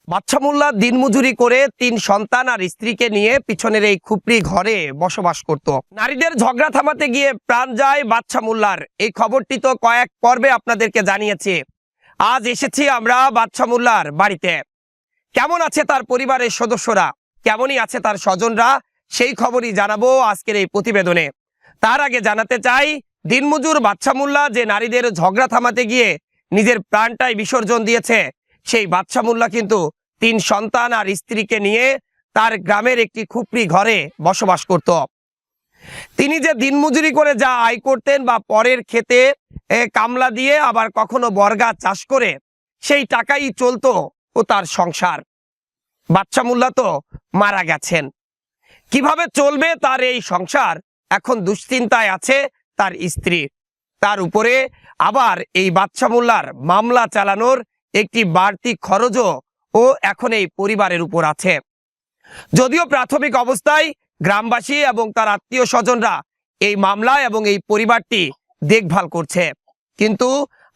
বাদশা মোল্লা দিনমজুরি করে ৩ সন্তান আর স্ত্রীকে নিয়ে পিছনের এই খুপড়ি ঘরে বসবাস করত। নারীদের ঝগড়া থামাতে গিয়ে প্রাণ যায় বাদশা মোল্লার। এই খবরটি তো কয়েক পর্বে আপনাদেরকে জানিয়েছি। আজ এসেছি আমরা বাদশা মোল্লার বাড়িতে। কেমন আছে তার পরিবারের সদস্যরা, কেমনই আছে তার স্বজনরা, সেই খবরই জানাবো আজকের এই প্রতিবেদনে। তার আগে জানাতে চাই, দিনমজুর বাদশা মোল্লা যে নারীদের ঝগড়া থামাতে গিয়ে নিজের প্রাণটাই বিসর্জন দিয়েছে, সেই বাদশা মোল্লা কিন্তু ৩ সন্তান আর স্ত্রীকে নিয়ে তার গ্রামের একটি খুপড়ি ঘরে বসবাস করত। তিনি যে দিনমজুরি করে যা আয় করতেন বা পরের খেতে কামলা দিয়ে আবার কখনো বর্গা চাষ করে সেই টাকাই চলতো ও তার সংসার। বাদশা মোল্লা তো মারা গেছেন, কিভাবে চলবে তার এই সংসার? এখন দুশ্চিন্তায় আছে তার স্ত্রী। তার উপরে আবার এই বাদশা মোল্লার মামলা চালানোর একটি বাড়তি খরচও ও এখন এই পরিবারের উপর আছে। যদিও প্রাথমিক অবস্থায় গ্রামবাসী এবং তার আত্মীয় স্বজনরা এই মামলা এবং এই পরিবারটি দেখভাল করছে, কিন্তু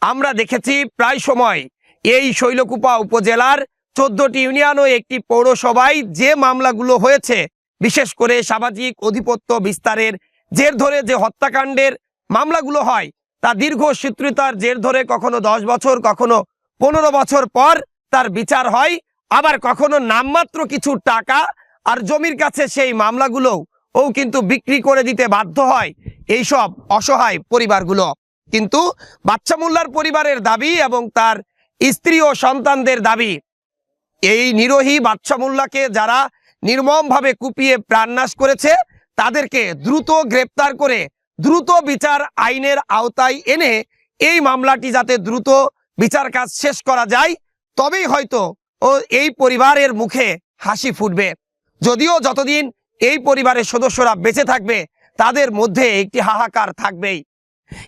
আমরা দেখেছি প্রায় সময় এই শৈলকুপা উপজেলার 14টি ইউনিয়ন ও একটি পৌরসভায় যে মামলাগুলো হয়েছে, বিশেষ করে সামাজিক আধিপত্য বিস্তারের জের ধরে যে হত্যাকাণ্ডের মামলাগুলো হয়, তা দীর্ঘ সূত্রিতার জের ধরে কখনো 10 বছর, কখনো 15 বছর পর তার বিচার হয়। আবার কখনো নামমাত্র কিছু টাকা আর জমির কাছে সেই মামলাগুলো ও কিন্তু বিক্রি করে দিতে বাধ্য হয় এইসব অসহায় পরিবারগুলো। কিন্তু বাদশা মোল্লার পরিবারের দাবি এবং তার স্ত্রী ও সন্তানদের দাবি, এই নিরীহ বাদশা মোল্লাকে যারা নির্মমভাবে কুপিয়ে প্রাণনাশ করেছে তাদেরকে দ্রুত গ্রেপ্তার করে দ্রুত বিচার আইনের আওতায় এনে এই মামলাটি যাতে দ্রুত বিচার কাজ শেষ করা যায়, তবেই হয়তো ও এই পরিবারের মুখে হাসি ফুটবে। যদিও যতদিন এই পরিবারের সদস্যরা বেঁচে থাকবে তাদের মধ্যে একটি হাহাকার থাকবেই।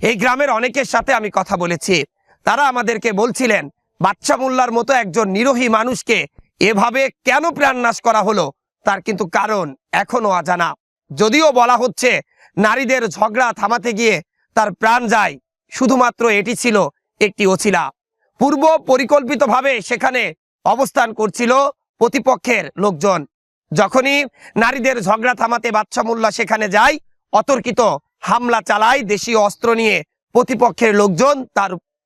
এই গ্রামের অনেকের সাথে আমি কথা বলেছি, তারা আমাদেরকে বলছিলেন বাদশা মোল্লার মতো একজন নিরীহ মানুষকে এভাবে কেন প্রাণনাশ করা হলো, তার কিন্তু কারণ এখনো অজানা। যদিও বলা হচ্ছে নারীদের ঝগড়া থামাতে গিয়ে তার প্রাণ যায়, শুধুমাত্র এটি ছিল একটি অছিলা। পূর্ব পরিকল্পিতভাবে সেখানে অবস্থান করছিল প্রতিপক্ষের লোকজন। যখনই নারীদের ঝগড়া থামাতে বাদশা মোল্লা সেখানে যায়, অতর্কিত হামলা চালায় দেশীয় অস্ত্র নিয়ে প্রতিপক্ষের লোকজন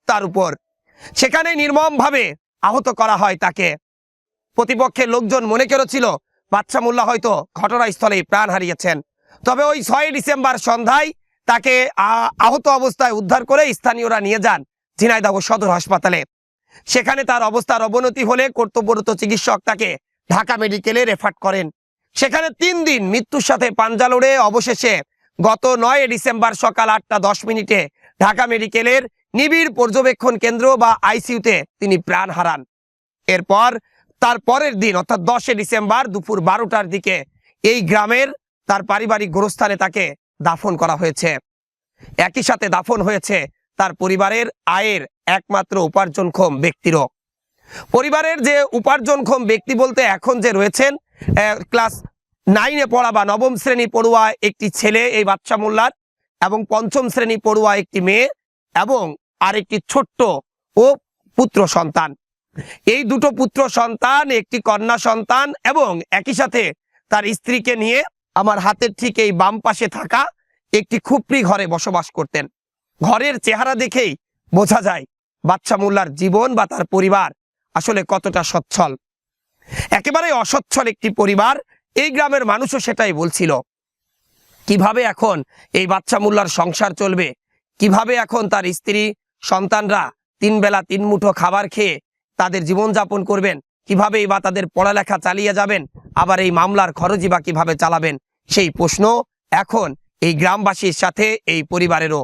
তার উপর। সেখানে নির্মমভাবে আহত করা হয় তাকে। প্রতিপক্ষের লোকজন মনে করেছিল বাদশা মোল্লা হয়তো ঘটনাস্থলেই প্রাণ হারিয়েছেন। তবে ওই 6 ডিসেম্বর সন্ধ্যায় তাকে আহত অবস্থায় উদ্ধার করে স্থানীয়রা নিয়ে যান ঝিনাইদহ সদর হাসপাতালে। সেখানে তার অবস্থার অবনতি হলে কর্তব্যরত চিকিৎসক তাকে ঢাকা মেডিকেলে রেফার করেন। সেখানে 3 দিন মৃত্যুর সাথে পাঞ্জা লড়ে অবশেষে গত 9 ডিসেম্বর সকাল 8টা 10 মিনিটে ঢাকা মেডিকেলের নিবিড় পর্যবেক্ষণ কেন্দ্র বা আইসিইউতে তিনি প্রাণ হারান। এরপর তার পরের দিন অর্থাৎ 10 ডিসেম্বর দুপুর 12টার দিকে এই গ্রামের তার পারিবারিক গোরস্থানে তাকে দাফন করা হয়েছে। একই সাথে দাফন হয়েছে তার পরিবারের আয়ের একমাত্র উপার্জনক্ষম ব্যক্তিরও। পরিবারের যে উপার্জনক্ষম ব্যক্তি বলতে এখন যে রয়েছেন ক্লাস 9-এ পড়া বা 9ম শ্রেণী পড়ুয়া একটি ছেলে এই বাদশা মোল্লার, এবং 5ম শ্রেণী পড়ুয়া একটি মেয়ে এবং আরেকটি ছোট্ট ও পুত্র সন্তান। এই দুটো পুত্র সন্তান, একটি কন্যা সন্তান এবং একই সাথে তার স্ত্রীকে নিয়ে আমার হাতের ঠিক এই বাম পাশে থাকা একটি খুপড়ি ঘরে বসবাস করতেন। ঘরের চেহারা দেখেই বোঝা যায় বাদশা মোল্লার জীবন বা তার পরিবার আসলে কতটা সচ্ছল। একেবারে অসচ্ছল একটি পরিবার, এই গ্রামের মানুষও সেটাই বলছিল। কিভাবে এখন এই বাদশা মোল্লার সংসার চলবে, কিভাবে এখন তার স্ত্রী সন্তানরা 3 বেলা 3 মুঠো খাবার খেয়ে তাদের জীবনযাপন করবেন, কিভাবেই বা তাদের পড়ালেখা চালিয়ে যাবেন, আবার এই মামলার খরচই বা কিভাবে চালাবেন, সেই প্রশ্ন এখন এই গ্রামবাসীর সাথে এই পরিবারেরও